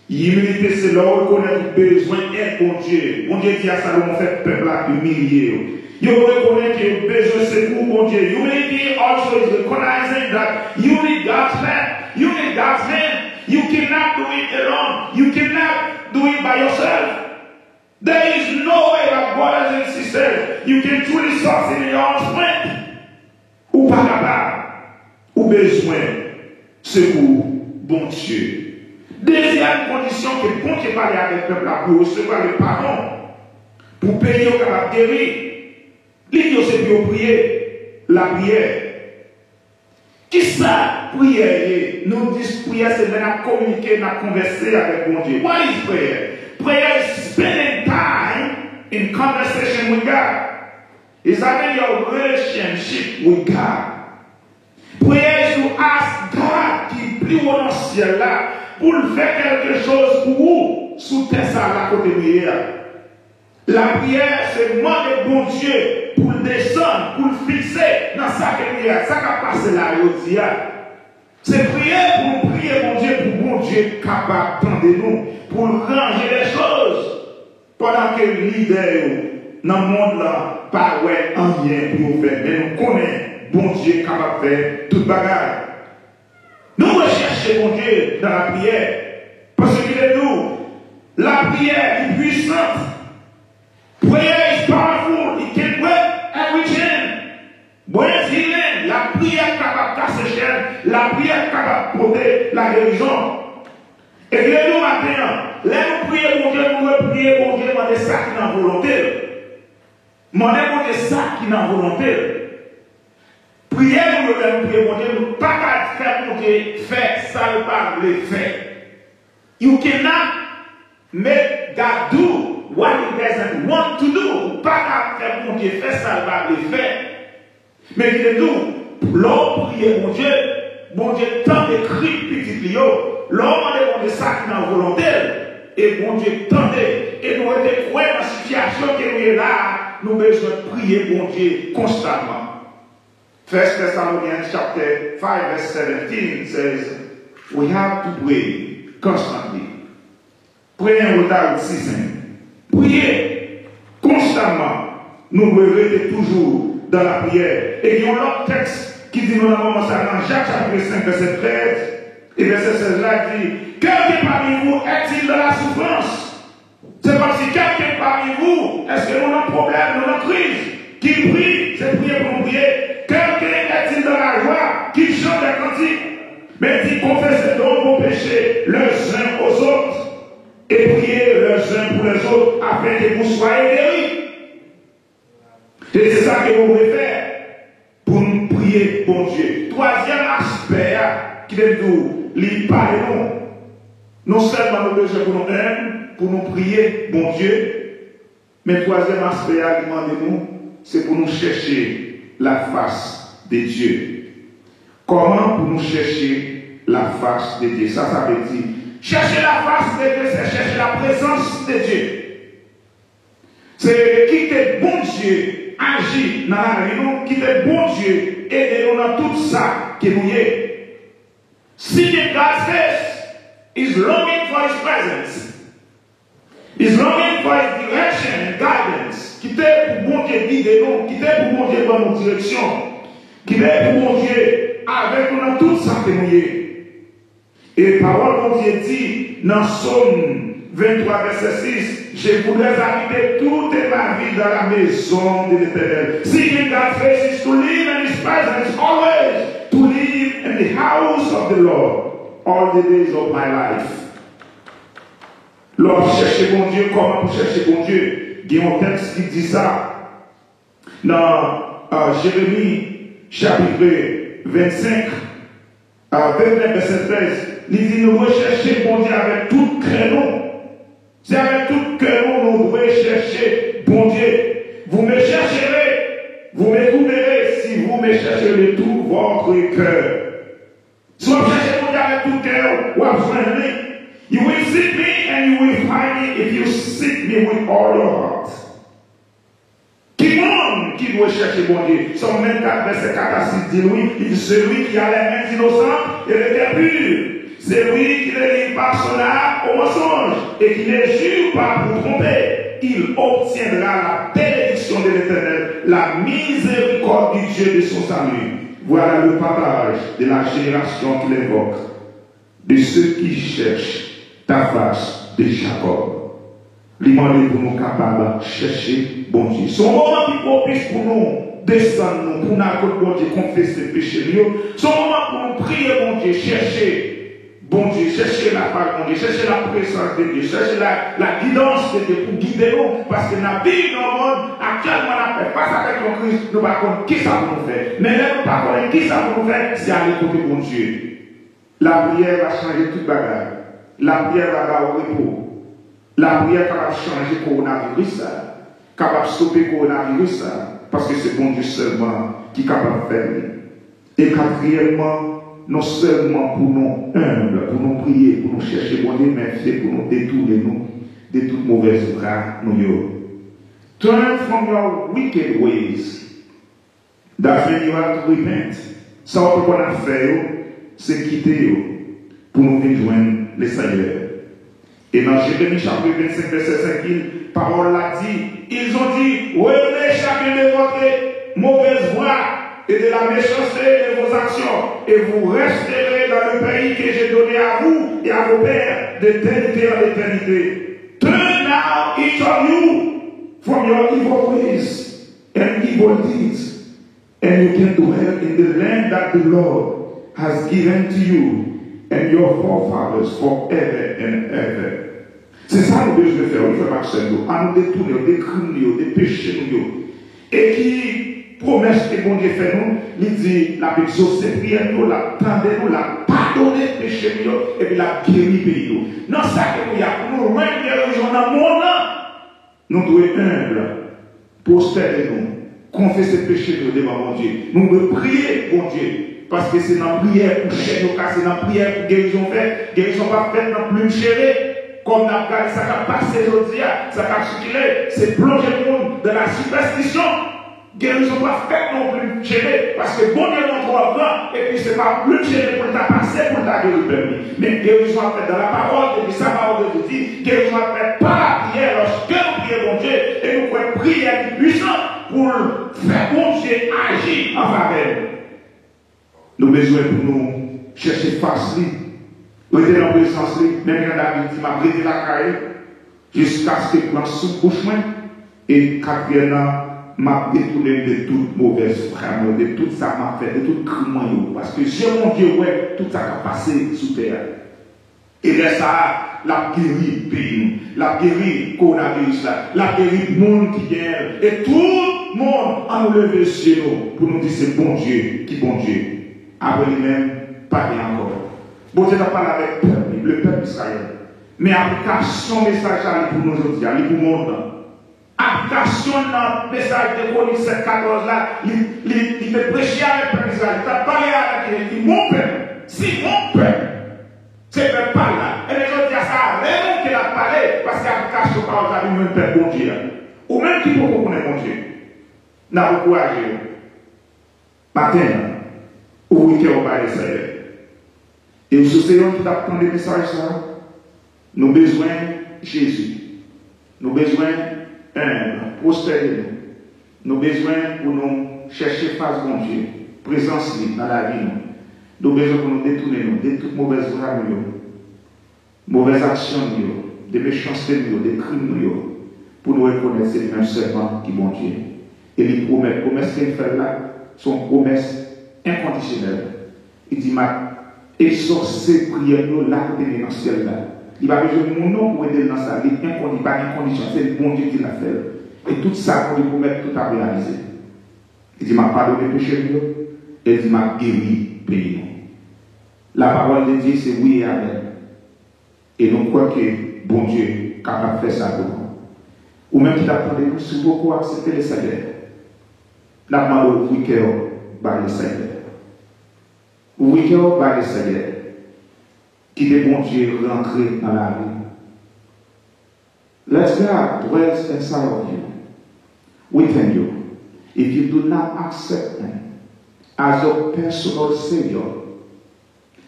Humilité, c'est là où on reconnaît le besoin d'être bon Dieu. Bon Dieu dit à Salomon, fait peuple à humilier. You recognize your business and move on your humility also is recognizing that you need God's hand. You need God's hand. You cannot do it alone. You cannot do it by yourself. There is no way that brothers and sisters, you can truly succeed in your own strength. Ou pas capable. Ou besoin. C'est pour bon Dieu. Deuxième condition que bon Dieu parle avec le peuple pour recevoir le pardon, pour payer au capable de guérir. L'idée, c'est pour prier la prière. Qui ça, prière? Nous disons prière, c'est de communiquer, de converser avec mon Dieu. What is prayer? Prayer is spending time in conversation with God. It's having your relationship with God. Prayer is to ask God qui est plus haut dans le ciel là pour faire quelque chose pour vous sous terre ça à côté de prière. La prière, c'est demander bon Dieu pour le descendre, pour le fixer dans sa prière. Ça qui passe là, il c'est prier pour prier mon Dieu, pour bon Dieu capable d'entendre nous, pour ranger les choses. Pendant que le leader dans le monde là, pas ouais, en rien pour faire. Mais nous connaissons bon Dieu capable de faire toute bagarre. Nous recherchons bon Dieu dans la prière. Parce qu'il est nous, la prière est puissante. Prayer is powerful. It can work every chain. Bon healing. La prière capable de casser chaîne. La prière capable de porter la guérison. Et bien nous maintenant, là nous prions pour Dieu, nous prions pour Dieu, demander ça qui est en volonté. Demander pour Dieu ça qui est en volonté. Prier pour Dieu, nous pas qu'à faire pour Dieu, faire ça par le fait. You cannot make God do what he doesn't want to do. Pas qu'à faire pour Dieu, faire ça par le fait. Mais il est nous, l'homme prier mon Dieu, tant d'écrit petit Lio. L'homme a demandé ça qui est en volonté, et bon Dieu tendait, et nous avons été dans la situation que nous sommes là, nous avons besoin de prier bon Dieu constamment. 1 Thessalonians chapter 5 verse 17 says, we have to pray constantly. Priez without ceasing. Priez constamment. Nous devons rester toujours dans la prière. Et il y a un autre texte qui dit, nous avons commencé dans Jacques chapitre 5 verset 13. Et verset 16 là dit, quelqu'un parmi vous est-il dans la souffrance? C'est comme si quelqu'un parmi vous, est-ce que nous avons un problème, nous avons une crise? Qu'il prie, c'est prier pour nous prier. Quelqu'un est-il dans la joie, qu'il chante des cantiques? Mais dit, confessez donc vos péchés les uns aux autres et priez les uns pour les autres afin que vous soyez guéris. Et c'est ça que vous pouvez faire pour nous prier prier bon Dieu. Troisième aspect, qui est nous, il parle nous. Non seulement nous besoin pour nous aimer, pour nous prier bon Dieu, mais troisième aspect, il demande nous, c'est pour nous chercher la face de Dieu. Comment pour nous chercher la face de Dieu? Ça veut dire, chercher la face de Dieu, c'est chercher la présence de Dieu. C'est quitter bon Dieu, agir dans la vie, quitter bon Dieu, aider nous dans tout ça que nous y. Seeking God's face is longing for His presence. Is longing for His direction and guidance. Quitter pour bon Dieu guider nous, quitter pour bon Dieu dans nos directions, quitter pour bon Dieu avec nous dans tout ça que nous y. Et parole bon Dieu dit dans Psaume 23, verset 6, je voudrais habiter toute ma vie dans la maison de l'Éternel. Seeking God's face is to live in His presence, always to live in the house of the Lord all the days of my life. Lorsque chercher bon Dieu, comment pour chercher bon Dieu? Il y a un texte qui dit ça dans Jérémie chapitre 25, 29, verset 13. Il dit nous rechercher bon Dieu avec tout cœur. C'est avec tout cœur nous devons chercher bon Dieu. Vous me chercherez, vous me trouverez si vous me cherchez de tout votre cœur. Si vous cherchez bon Dieu avec tout cœur, vous avez you will seek me and you will find me if you seek me with all your heart. Qui doit chercher bon Dieu? Somme 24, verset 4 à 6 dit oui, il dit celui qui a les mains innocentes et le cœur pur. C'est lui qui ne lie pas son âme au mensonge et qui ne jure pas pour tromper. Il obtiendra la bénédiction de l'Éternel, la miséricorde du Dieu de son salut. Voilà le partage de la génération qu'il évoque, de ceux qui cherchent ta face de Jacob. L'imandé pour nous capables de chercher bon Dieu. Son moment qui propice pour nous descendre, pour nous bon Dieu confesser le péché. Son moment pour nous prier bon Dieu, chercher bon Dieu, chercher la part de Dieu, chercher la présence de Dieu, chercher la guidance de Dieu pour guider nous. Parce que la vie dans le monde, actuellement, on a fait face avec le Christ, nous ne savons pas qui ça pour nous faire. Mais là, nous ne savons pas qui ça pour nous faire, c'est aller côté bon Dieu. La prière va changer toute bagarre. La prière va avoir au repos. La prière capable de changer le coronavirus, capable de stopper le coronavirus, parce que c'est bon Dieu seulement qui est capable de faire. Et quatrièmement, non seulement pour nous humbles, pour nous prier, pour nous chercher bon Dieu, mais c'est pour nous détourner nous de toutes mauvaises bras. Turn from your wicked ways. That's when you have to repent. Ça, ce qu'on a fait, c'est quitter pour nous rejoindre les Seigneur. Et dans Jérémie chapitre 25, verset 5, parole l'a dit, ils ont dit, revenez chacun de votre mauvaise voie et de la méchanceté de vos actions, et vous resterez dans le pays que j'ai donné à vous et à vos pères d'éternité en éternité. Turn now each of you from your evil ways and evil deeds, and you can dwell in the land that the Lord has given to you and your forefathers forever and ever. C'est ça que nous devons faire. Il faut marcher nous, à nous détourner des crimes, des péchés nous. Et qui promesse que bon Dieu fait nous, il dit la exaucer prière nous, la tendre nous, la pardonner péché nous, et puis la guérir pays nous. Non, ça que nous y a pour nous rendre guérison dans le monde, nous devons être humbles, prospérer nous, confesser péché nous devant mon Dieu. Nous devons prier bon Dieu. Parce que c'est dans la prière pour chercher nos cas, c'est dans la prière pour guérison faite. Guérison pas faite dans plus chérie. Comme n'a pas ça a passé aujourd'hui, ça a circulé, c'est plonger le monde dans la superstition. Guérison pas faite non plus chérie. Parce que bon Dieu est trop grand, et puis c'est pas plus chérie pour ta passer, pour ta guérison. Mais guérison faite dans la parole, et puis sa parole de Dieu, guérison faite par la prière, lorsque nous prions bon Dieu, et nous pouvons prier puissant pour faire bon Dieu agir en faveur. Nous avons besoin pour nous chercher face, rester dans la présence, même quand David dit, m'a prêté la caille, jusqu'à ce que je prenne sous bouche, et quatrièmement, m'a détourné de toute mauvaise frame, de tout ça m'a fait, de tout crime, parce que j'ai mon Dieu, ouais, tout ça qui a passé sous terre. Et là, ça, la guéri pays, la guéri coronavirus, la guéri monde qui gagne. Et tout le monde a nous levé chez nous pour nous dire c'est bon Dieu, qui bon Dieu. Après lui-même, pas bien encore. Bon Dieu n'a pas avec le peuple d'Israël. Mais application message pour nous aujourd'hui, pour le monde. Application dans le message de Chronique 7:14 là, il te prêcher avec le peuple d'Israël. Il t'a parlé avec lui, il dit mon peuple, si mon peuple, c'est le peuple là. Et les autres disent ça, même qu'il a parlé, parce qu'il y a application par aujourd'hui, même peuple bon Dieu. Ou même qui peut connaître mon Dieu. N'a pas courageux. Matin, ouvrez au bas de Seigneur. Et nous sommes qui t'apprend des messages là. Nous avons besoin de Jésus. Nous avons besoin de prospérer. Nous avons besoin pour nous chercher face bon Dieu. Présence dans la vie. Nous avons besoin pour nous détourner de toutes mauvaises voies, mauvaises actions, de méchanceté, de crimes, pour nous reconnaître c'est le même serment qui est bon Dieu. Et les promesses qu'il fait là sont promesses inconditionnelles. Il dit, exaucer prière là côté dans le ciel là. Il va besoin de mon nom pour aider dans sa vie, il n'y a pas de condition, c'est le bon Dieu qui l'a fait. Et tout ça, pour lui promettre tout à réaliser. Il dit, m'a pardonné le péché, et il dit, m'a guéri le pays. La parole de Dieu, c'est oui et amen. Et nous croyons que bon Dieu est capable de faire ça pour nous. Ou même qui t'apprend de nous, si beaucoup accepter le salaire, n'a pas demandé au week-end par le salaire. Au week-end par le salaire. Qui est bon Dieu rentrer dans la vie. Let God dwell inside of you, within you. If you do not accept Him as your personal Savior,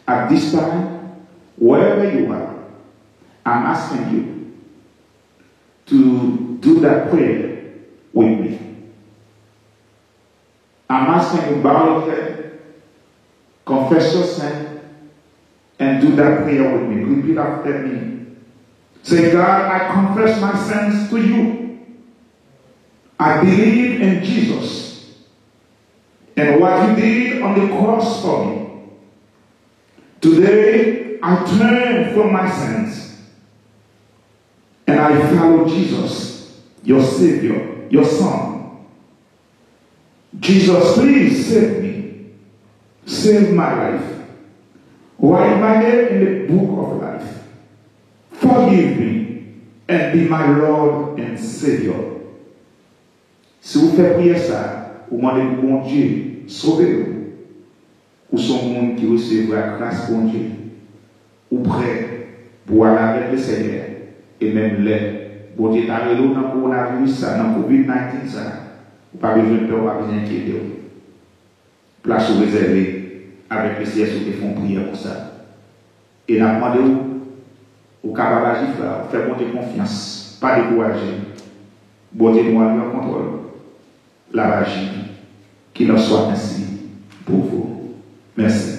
at this time, wherever you are, I'm asking you to do that prayer with me. I'm asking you bow your head, confess your sin, and do that prayer with me. Repeat after me. Say, God, I confess my sins to you. I believe in Jesus and what He did on the cross for me. Today, I turn from my sins and I follow Jesus, your Savior, your Son. Jesus, please save me. Save my life. Write my name in the book of life. Forgive me and be my Lord and Savior. Si vous faites prier ça, vous demandez au bon Dieu, sauvez-vous. Ou son monde qui recevra la grâce bon Dieu. Ou prêt pour aller avec le Seigneur. Et même l'aide. Bon Dieu, t'as réglé dans le coronavirus, dans le COVID-19, ça. Vous n'avez pas besoin de peur, vous n'avez pas besoin d'inquiéter. Place réservée. Avec les CS qui font prière pour ça. Et nous demandons au capable d'agir, faire monter confiance, pas décourager. Bon Dieu, moi, en contrôle. La magie, qu'il en soit ainsi pour vous. Merci.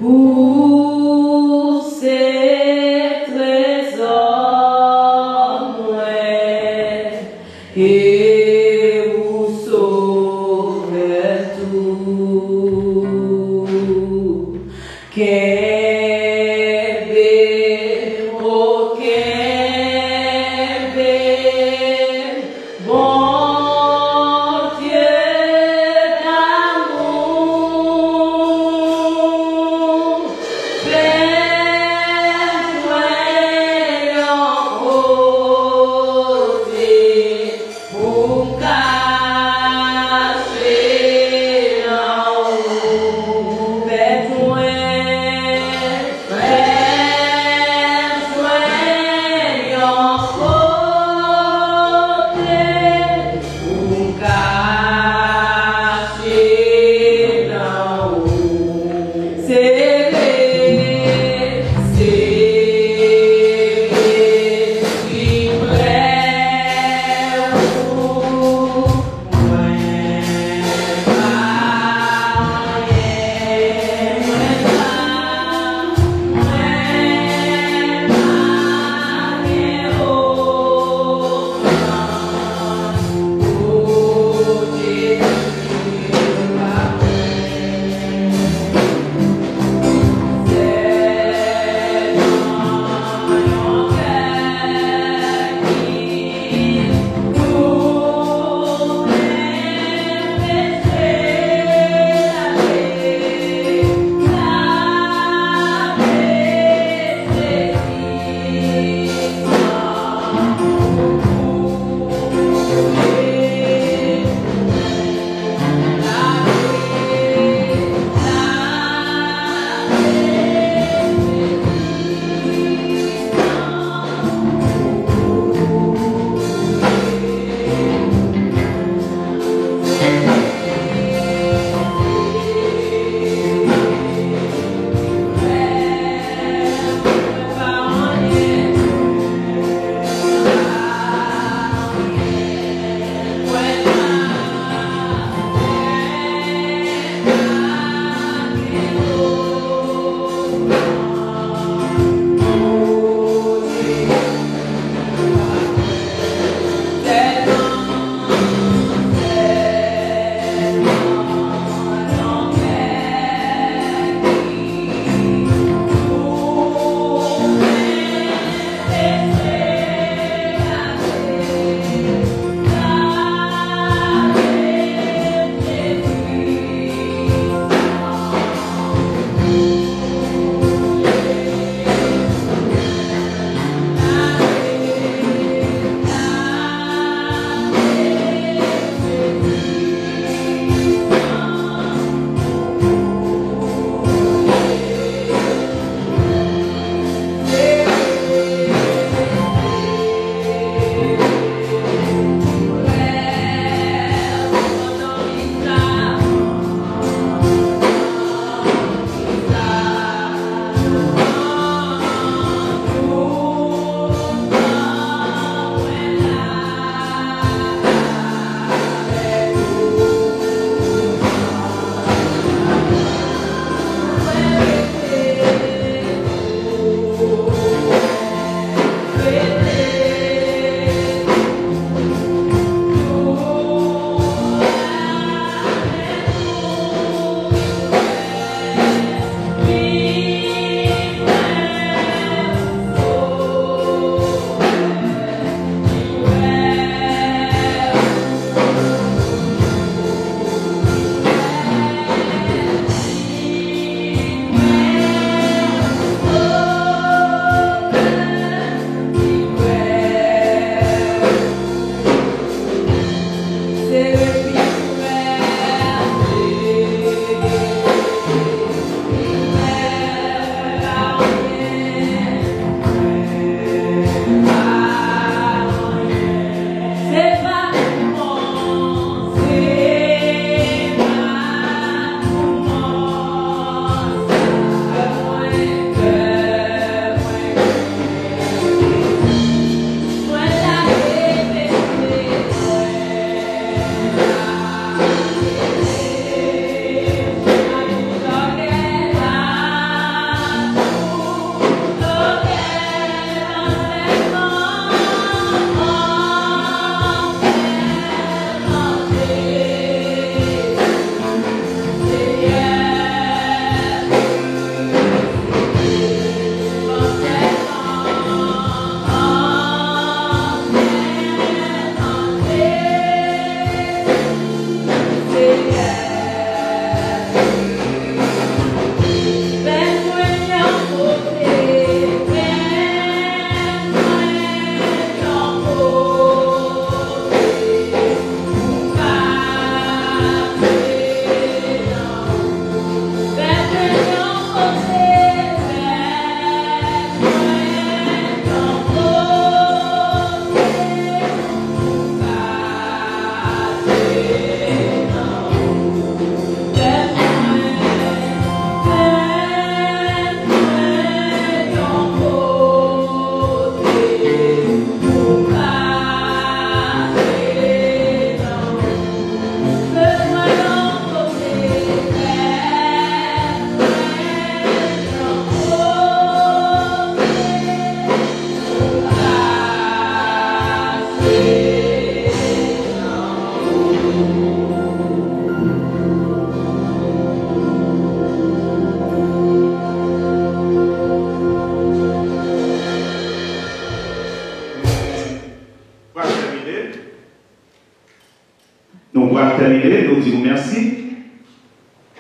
Où ces trésors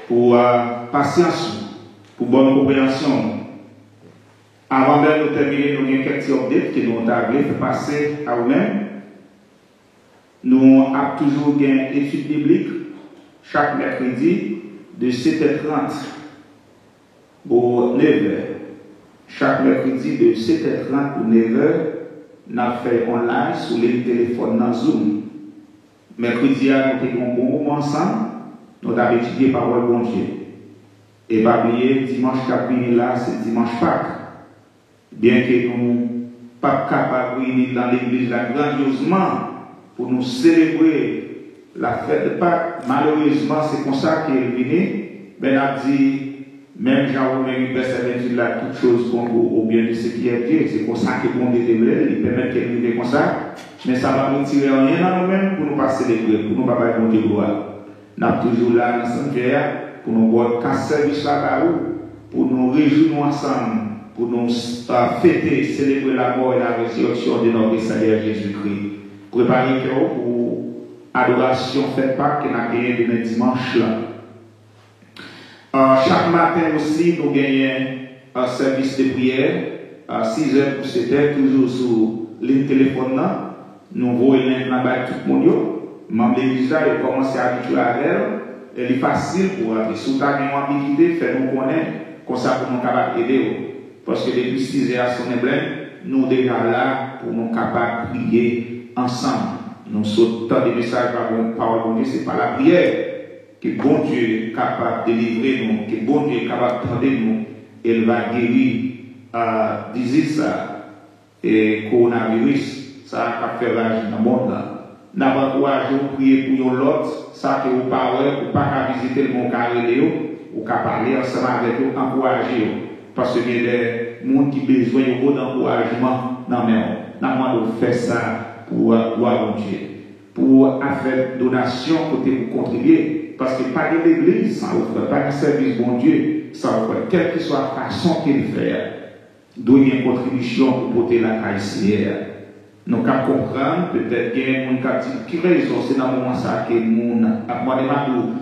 pour patience, pour bonne compréhension. Avant de nous terminer, nous avons quelques updates que nous avons fait passer à vous-même. Nous avons toujours une étude biblique chaque mercredi de 7h30 au 9h. Chaque mercredi de 7h30 au 9h, nous avons fait online sur les téléphones dans Zoom. Mercredi, nous avons fait un bon moment ensemble. Nous avons étudié la parole de bon Dieu. Et pas oublier, dimanche qui là, c'est dimanche Pâques. Bien que nous ne sommes pas capables de venir dans l'église là grandiosement pour nous célébrer la fête de Pâques, malheureusement, c'est comme ça qu'il est venu. Ben a dit, même Jean-Romain verset 28 là, toutes choses concourent au bien de ce qui est Dieu. C'est comme ça que bon Dieu est, il permet qu'elle vive comme ça. Mais ça va nous tirer rien dans nous-mêmes pour nous pas célébrer, pour nous pas faire bon Dieu gloire. Nous sommes toujours là dans ce sanctuaire pour nous voir qu'un service là pour nous réjouir ensemble, pour nous fêter, célébrer la mort et la résurrection de notre Seigneur Jésus-Christ. Préparer le cœur pour adoration faite Pâques que nous avons gagné demain dimanche là. Chaque matin aussi, nous gagnons un service de prière à 6h pour 7h, toujours sur ligne téléphone. Nous voyons là-bas tout le monde. Membre de l'église, il commence à habituer à elle. Elle est facile pour entrer. Si vous avez une ambiguïté, faites-nous connaître, comme ça pour nous capables d'aider. Parce que depuis 6h à son emblème, nous sommes déjà là pour nous capables de prier ensemble. Nous sommes tant de messages par parole de Dieu, ce n'est pas la prière que bon Dieu est capable de délivrer nous, que bon Dieu est capable de prendre nous. Elle va guérir, disait ça, et coronavirus, ça a fait rage dans le monde. Nous avons encouragé à prier pour l'autre, ça que vous parlez, ou pas visiter le monde carré, ou qu'à parler ensemble avec eux, encourager. Parce qu'il y a des gens qui ont besoin d'encouragement dans le monde. Nous avons fait ça pour gloire de Dieu. Pour faire donation, côté pour contribuer. Parce que pas de l'église, ça offre pas de service bon Dieu, ça offre quelle que soit la façon qu'il fait, donner une contribution pour porter la caisse. Nous pouvons comprendre, peut-être qu'il y a des gens qui raison, c'est dans le moment ça que nous avons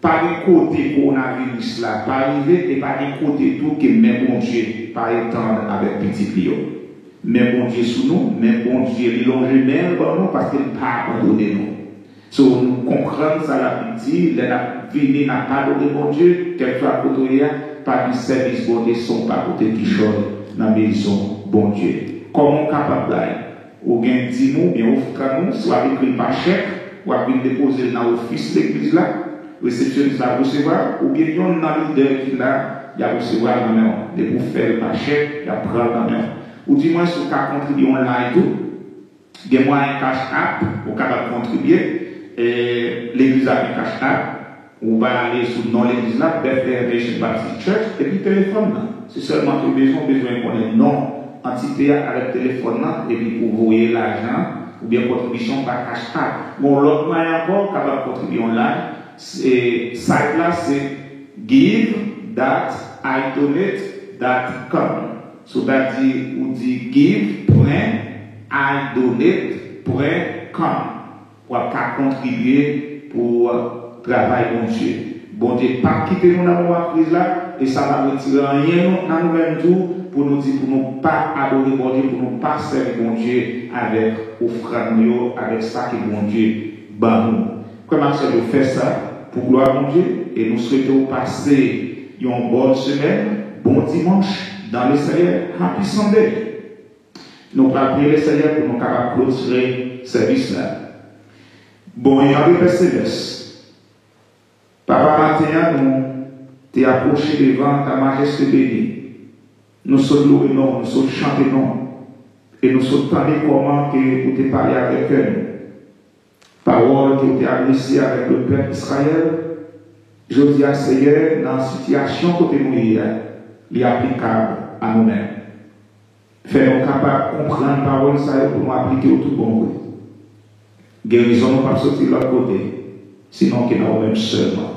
pas de côté coronavirus là, pas arrivé et pas de côté tout que même bon Dieu, pas étendre avec petit Lio. Mais bon Dieu sous nous, mais bon Dieu longe même pour nous parce qu'il n'a pas abandonné nous. Si nous comprenons ça, la petite, il n'a pas adoré bon Dieu, quel soit côté, pas du service bon Dieu, sont pas côté qui chante dans la maison bon Dieu. Comment capable d'aller? Ou bien 10 mots, bien offre nous, soit avec une chèque, ou bien déposer dans l'office de l'église là, réceptionniste la recevoir, ou bien il y a un leader qui là, il a recevoir dans la main, de pour faire le chèque, il a prendre dans la main. Ou dis-moi si vous avez contribué online tout, il y a un cash app, vous pouvez contribuer. L'église a un cash app, on va aller sur le nom de l'église là, Bethlehem Nation Baptist Church, et puis téléphone là. C'est seulement que besoin qu'on ait non entité avec téléphone là, et puis pour voyer l'argent, ou bien contribution par cash app. Bon, l'autre moyen encore, capable de contribuer online, et site là c'est give.idonate.com. C'est-à-dire, on dit give.idonate.com. Pour contribuer pour le travail de Dieu. Bon Dieu, pas quitter nous dans la crise là, et ça va retirer rien dans nous-mêmes tout, pour nous dire, pour nous pas adorer bon Dieu, pour nous pas servir bon Dieu avec offrande, avec ça que bon Dieu bat nous. Comme Marcel fait ça, pour gloire à Dieu, et nous souhaitons passer une bonne semaine, bon dimanche, dans le Seigneur, Happy Sunday. Nous allons prier le Seigneur pour nous capables de clôturer ce service là. Bon, il y a des célestes. Papa, maintenant, nous t'es approché devant ta majesté bénie. Nous sommes loués, non, nous sommes chantés, non. Et nous sommes tendus comment que vous t'es parlé avec eux. Parole que tu as adressée avec le peuple Israël. Je dis à Seigneur, dans la situation que tu es est applicable à nous-mêmes. Fais-nous capables de comprendre la parole pour nous appliquer au tout bon côté. Guérison ne pas sortir de l'autre côté, sinon qu'il y a même seulement.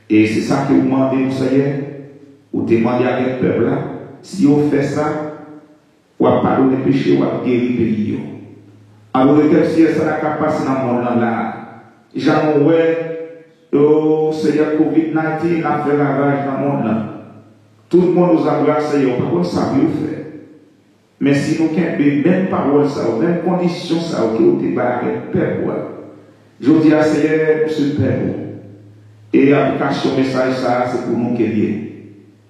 Et c'est ça que vous demandez, Seigneur, ou demandez avec le peuple là. Si vous faites ça, vous avez pardonné les péchés, vous avez guéri le pays. Alors, le ciel, ça n'a qu'à passer dans le monde là. J'en ai Seigneur, Covid-19 a fait ravage dans le monde là. Tout le monde nous a embrassé, par contre, ça veut faire. Mais si nous avons même parole, ça, même condition, ça, que nous avons avec Père, je dis à Seigneur, Monsieur Père, et l'application message, ça, c'est pour nous qui est lié.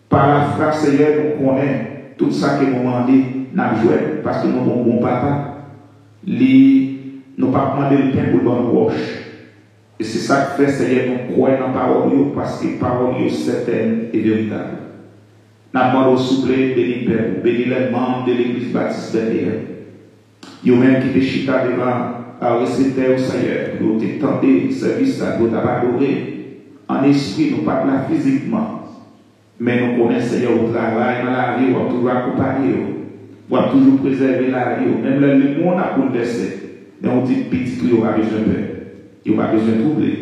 Par la phrase, Seigneur, nous connaissons tout ça que nous demandons, nous jouons, parce que nous sommes bon papa. Nous ne pas demander le pain pour le bon roche. Et c'est ça que fait, Seigneur, nous croyons dans la parole, parce que la parole est certaine et véritable. Nous demandons au souple, béni Père, béni les membres de l'église baptiste derrière. Ils ont même qui chita devant à reciter au Seigneur, pour nous tenter le service, pour nous adorer. En esprit, nous pas là physiquement. Mais nous connaissons, Seigneur, au travail, dans la vie, on va toujours accompagner, on va toujours préserver la vie. Même le monde a bouleversé. Mais on dit petit, il n'y aura besoin de peur. Il n'y aura besoin de troubler.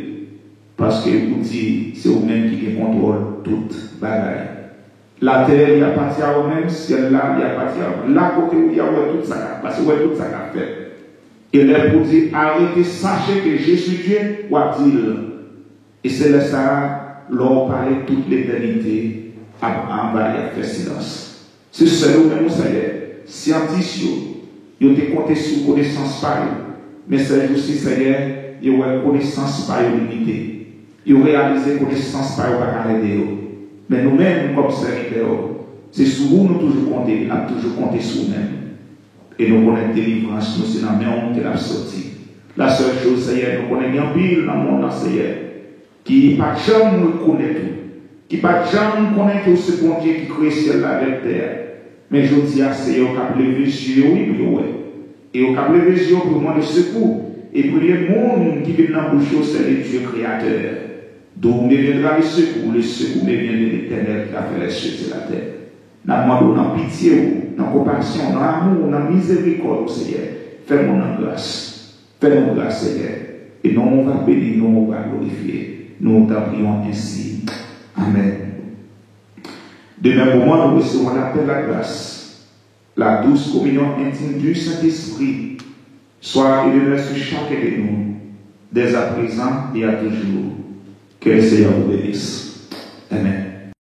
Parce que vous dites, c'est vous-même qui contrôle toute bagaille. La terre, il appartient à vous-même, ciel là, il appartient à vous. Là, côté où il y a tout ça, parce que vous avez tout ça à faire. Et là, pour dire, arrêtez, sachez que je suis Dieu, ou a-t-il. Et c'est là ça, l'on parlait toute l'éternité, en bas, il y a fait silence. C'est seul même, Seigneur, scientifique, ils ont compté sur connaissance par eux. Mais c'est aussi, Seigneur, ils ont connaissance par eux limitée. Ils ont réalisé connaissance par eux par aider. Mais nous-mêmes, comme serviteurs, c'est sur vous nous toujours compter, nous avons toujours compté sur nous-mêmes. Et nous connaissons délivrance, nous c'est dans la main de la sortie. La seule chose, Seigneur, nous connaissons bien pile dans le monde, Seigneur, qui pas jamais nous connaît tout, qui pas jamais nous connaît tout ce bon Dieu qui crée ciel avec terre. Mais je dis à Seigneur, qui a levé les yeux, oui, et qui a levé les yeux pour moi de secours. Et pour les monde qui vient dans la bouche, c'est le Dieu créateur. D'où me viendra le secours me vient de l'Éternel qui a fait les cieux et la terre. Dans pitié, dans compassion, dans amour, dans miséricorde, Seigneur. Fais-moi en grâce. Fais-moi grâce, Seigneur. Et nous, on va bénir, nous, on va glorifier. Nous t'en prions ainsi. Amen. De même moment, nous recevons l'appel à la grâce. La douce communion intime du Saint-Esprit soit et demeure sur chacun de nous, dès à présent et à toujours. Que le Seigneur vous bénisse. Amen.